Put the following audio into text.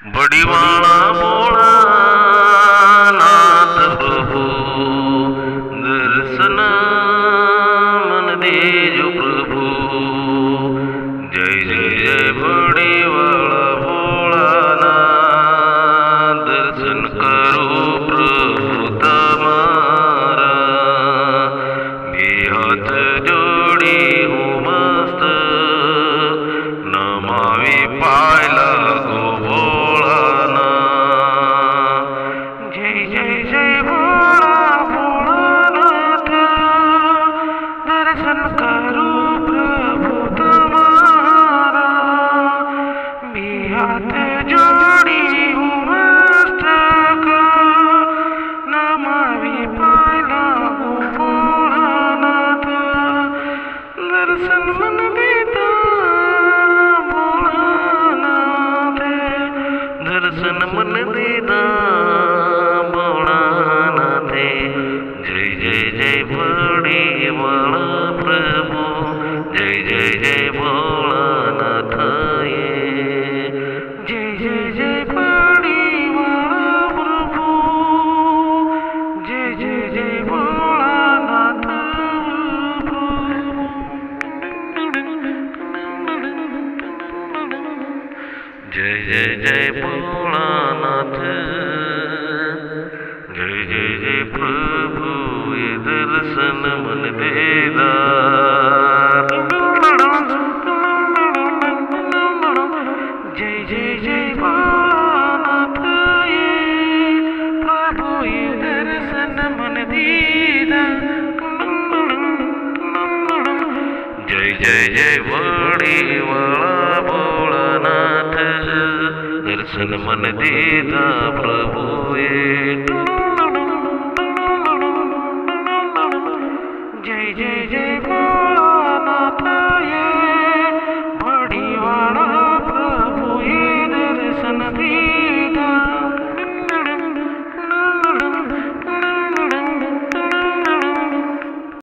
बड़ी वाला बोला नाथ प्रभु दर्शन मन दीजो प्रभु। जय जय जय बड़ी वाला बोला नाथ दर्शन करो प्रभु तमारा। भी हाथ जोड़ी हूँ मस्त नमावी पायला गो भोलानाथ। जय जय जय भोला भोलानाथ दर्शन करो प्रभु तुम्हारा। भी हाथ जोड़ी हूँ मस्तक नमावी पायला गो भोलानाथ। दर्शन मन देता दर्शन मन देता भोलानाथ। जय जय जय बड़ी वाला प्रभु जय जय जय भोलानाथ। जय जय जय बड़ी वाला प्रभु जय जय जय भोलानाथ। जय जय जय भोलानाथ। जय जय जय प्रभु ये दर्शन मन देदा। जय जय जय भोलानाथ ये प्रभु ये दर्शन मन दीदा। जय जय जय बड़ी वाला भोलानाथ दर्शन मन देता प्रभु ये।